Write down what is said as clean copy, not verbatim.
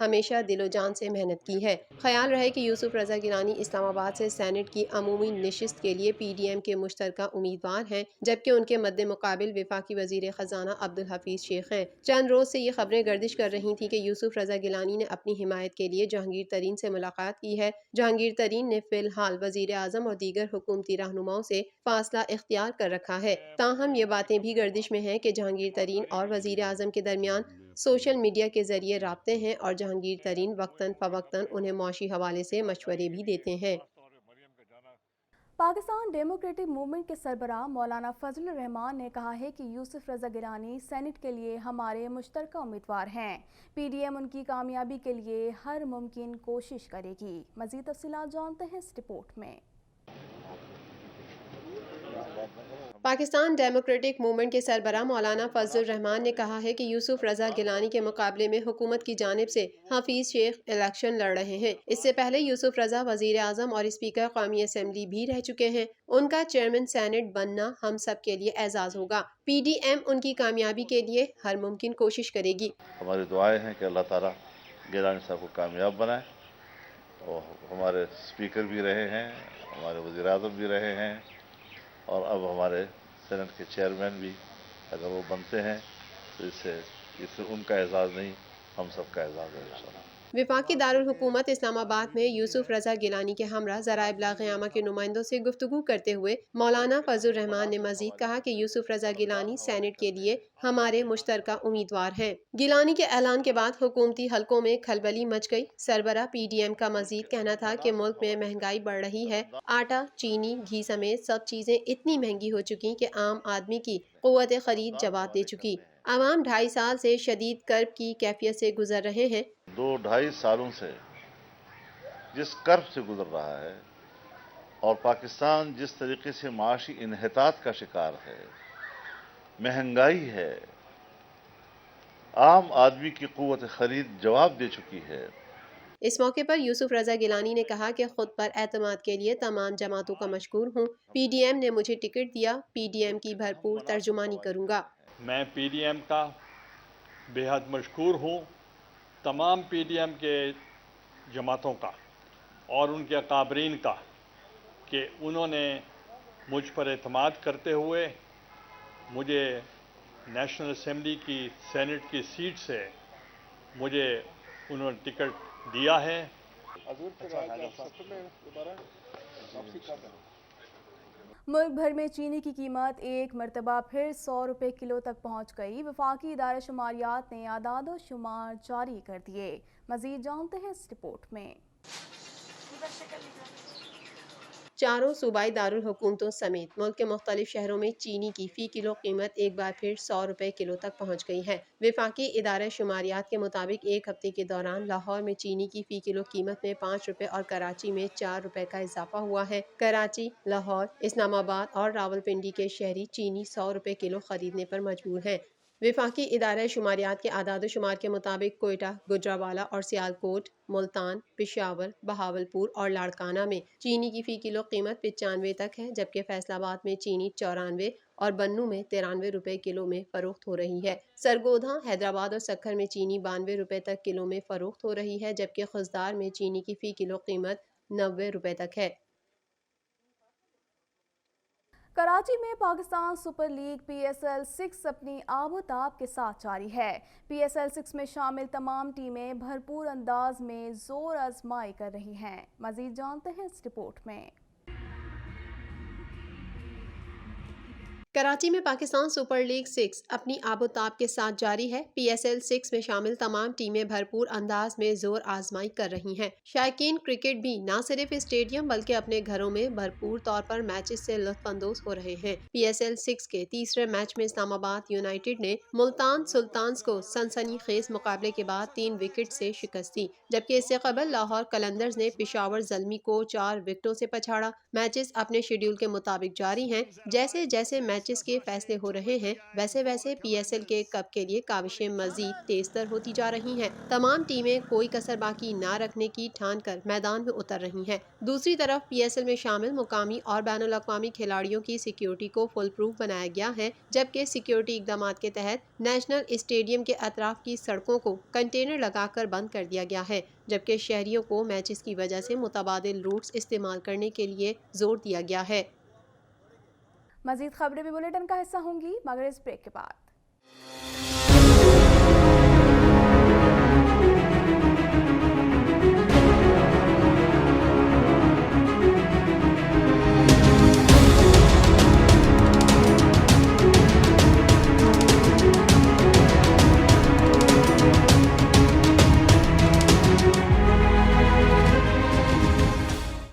ہمیشہ دل و جان سے محنت کی ہے۔ خیال رہے کہ یوسف رضا گیلانی اسلام آباد سے سینٹ کی عمومی نشست کے لیے پی ڈی ایم کے مشترکہ امیدوار ہیں، جبکہ ان کے مد مقابل وفاقی وزیر خزانہ عبدالحفیظ شیخ ہیں۔ چند روز سے یہ خبریں گردش کر رہی تھیں کہ یوسف رضا گیلانی نے اپنی حمایت کے لیے جہانگیر ترین سے ملاقات کی ہے۔ جہانگیر ترین نے فی الحال وزیر اعظم اور دیگر حکومتی رہنماؤں سے فاصلہ اختیار کر رکھا ہے۔ تاہم یہ باتیں بھی گردش میں ہیں کہ جہانگیر ترین اور وزیر اعظم کے درمیان سوشل میڈیا کے ذریعے رابطے ہیں اور جہانگیر ترین وقتاً فوقتاً انہیں معاشی حوالے سے مشورے بھی دیتے ہیں۔ پاکستان ڈیموکریٹک موومنٹ کے سربراہ مولانا فضل الرحمان نے کہا ہے کہ یوسف رضا گیلانی سینٹ کے لیے ہمارے مشترکہ امیدوار ہیں۔ پی ڈی ایم ان کی کامیابی کے لیے ہر ممکن کوشش کرے گی۔ مزید تفصیلات جانتے ہیں اس رپورٹ میں۔ پاکستان ڈیموکریٹک موومنٹ کے سربراہ مولانا فضل الرحمان نے کہا ہے کہ یوسف رضا گیلانی کے مقابلے میں حکومت کی جانب سے حفیظ شیخ الیکشن لڑ رہے ہیں۔ اس سے پہلے یوسف رضا وزیر اعظم اور اسپیکر قومی اسمبلی بھی رہ چکے ہیں۔ ان کا چیئرمین سینٹ بننا ہم سب کے لیے اعزاز ہوگا۔ پی ڈی ایم ان کی کامیابی کے لیے ہر ممکن کوشش کرے گی۔ ہماری دعائیں ہیں کہ اللہ تعالیٰ گیلانی صاحب کو کامیاب بنائے، اور ہمارے اسپیکر بھی رہے ہیں، ہمارے وزیر اعظم بھی رہے ہیں، اور اب ہمارے سینٹ کے چیئرمین بھی اگر وہ بنتے ہیں تو اس سے ان کا اعزاز نہیں، ہم سب کا اعزاز ہے انشاءاللہ۔ وفاقی دارالحکومت اسلام آباد میں یوسف رضا گیلانی کے ہمراہ ذرائع ابلاغ عامہ کے نمائندوں سے گفتگو کرتے ہوئے مولانا فضل الرحمان نے مزید کہا کہ یوسف رضا گیلانی سینٹ کے لیے ہمارے مشترکہ امیدوار ہیں۔ گیلانی کے اعلان کے بعد حکومتی حلقوں میں کھلبلی مچ گئی۔ سربراہ پی ڈی ایم کا مزید کہنا تھا کہ ملک میں مہنگائی بڑھ رہی ہے، آٹا، چینی، گھی سمیت سب چیزیں اتنی مہنگی ہو چکی کہ عام آدمی کی قوت خرید جواب دے چکی۔ عوام 2.5 سال سے شدید کرب کی کیفیت سے گزر رہے ہیں۔ 2-2.5 سالوں سے جس کرب سے گزر رہا ہے اور پاکستان جس طریقے سے معاشی انحطاط کا شکار ہے، مہنگائی ہے، عام آدمی کی قوت خرید جواب دے چکی ہے۔ اس موقع پر یوسف رضا گیلانی نے کہا کہ خود پر اعتماد کے لیے تمام جماعتوں کا مشکور ہوں۔ پی ڈی ایم نے مجھے ٹکٹ دیا، پی ڈی ایم کی بھرپور ترجمانی کروں گا۔ میں پی ڈی ایم کا بے حد مشکور ہوں، تمام پی ڈی ایم کے جماعتوں کا اور ان کے اکابرین کا، کہ انہوں نے مجھ پر اعتماد کرتے ہوئے مجھے نیشنل اسمبلی کی سینٹ کی سیٹ سے مجھے انہوں نے ٹکٹ دیا ہے۔ ملک بھر میں چینی کی قیمت ایک مرتبہ پھر 100 روپے کلو تک پہنچ گئی۔ وفاقی ادارہ شماریات نے اعداد و شمار جاری کر دیے۔ مزید جانتے ہیں اس رپورٹ میں۔ چاروں صوبائی دارالحکومتوں سمیت ملک کے مختلف شہروں میں چینی کی فی کلو قیمت ایک بار پھر 100 روپے کلو تک پہنچ گئی ہے۔ وفاقی ادارہ شماریات کے مطابق ایک ہفتے کے دوران لاہور میں چینی کی فی کلو قیمت میں 5 روپے اور کراچی میں 4 روپے کا اضافہ ہوا ہے۔ کراچی، لاہور، اسلام آباد اور راولپنڈی کے شہری چینی 100 روپے کلو خریدنے پر مجبور ہیں۔ وفاقی ادارہ شماریات کے اعداد و شمار کے مطابق کوئٹہ، گجرانوالہ اور سیالکوٹ، ملتان، پشاور، بہاولپور اور لاڑکانہ میں چینی کی فی کلو قیمت 95 تک ہے، جبکہ فیصل آباد میں چینی 94 اور بنوں میں 93 روپے کلو میں فروخت ہو رہی ہے۔ سرگودھا، حیدرآباد اور سکھر میں چینی 92 روپے تک کلو میں فروخت ہو رہی ہے، جبکہ خضدار میں چینی کی فی کلو قیمت 90 روپے تک ہے۔ کراچی میں Pakistan super league P S L 6 اپنی آب و تاب کے ساتھ جاری ہے۔ پی ایس ایل 6 میں شامل تمام ٹیمیں بھرپور انداز میں زور آزمائی کر رہی ہیں۔ مزید جانتے ہیں اس رپورٹ میں۔ کراچی میں پاکستان سپر لیگ 6 اپنی آب و تاب کے ساتھ جاری ہے۔ پی ایس ایل 6 میں شامل تمام ٹیمیں بھرپور انداز میں زور آزمائی کر رہی ہیں۔ شائقین کرکٹ بھی نہ صرف اسٹیڈیم بلکہ اپنے گھروں میں بھرپور طور پر میچز سے لطف اندوز ہو رہے ہیں۔ پی ایس ایل 6 کے تیسرے میچ میں اسلام آباد یونائیٹڈ نے ملتان سلطانز کو سنسنی خیز مقابلے کے بعد 3 وکٹ سے شکست دی، جبکہ اس سے قبل لاہور قلندرز نے پشاور زلمی کو 4 وکٹوں سے پچھاڑا۔ میچز اپنے شیڈول کے مطابق جاری ہیں۔ جیسے جیسے میچ میچز کے فیصلے ہو رہے ہیں، ویسے ویسے پی ایس ایل کے کپ کے لیے کاوشیں مزید تیز تر ہوتی جا رہی ہیں۔ تمام ٹیمیں کوئی کسر باقی نہ رکھنے کی ٹھان کر میدان میں اتر رہی ہیں۔ دوسری طرف پی ایس ایل میں شامل مقامی اور بین الاقوامی کھلاڑیوں کی سیکیورٹی کو فل پروف بنایا گیا ہے، جبکہ سیکیورٹی اقدامات کے تحت نیشنل اسٹیڈیم کے اطراف کی سڑکوں کو کنٹینر لگا کر بند کر دیا گیا ہے، جبکہ شہریوں کو میچز کی وجہ سے متبادل روٹس استعمال کرنے کے لیے زور دیا گیا ہے۔ مزید خبریں بھی بلیٹن کا حصہ ہوں گی مگر اس بریک کے بعد۔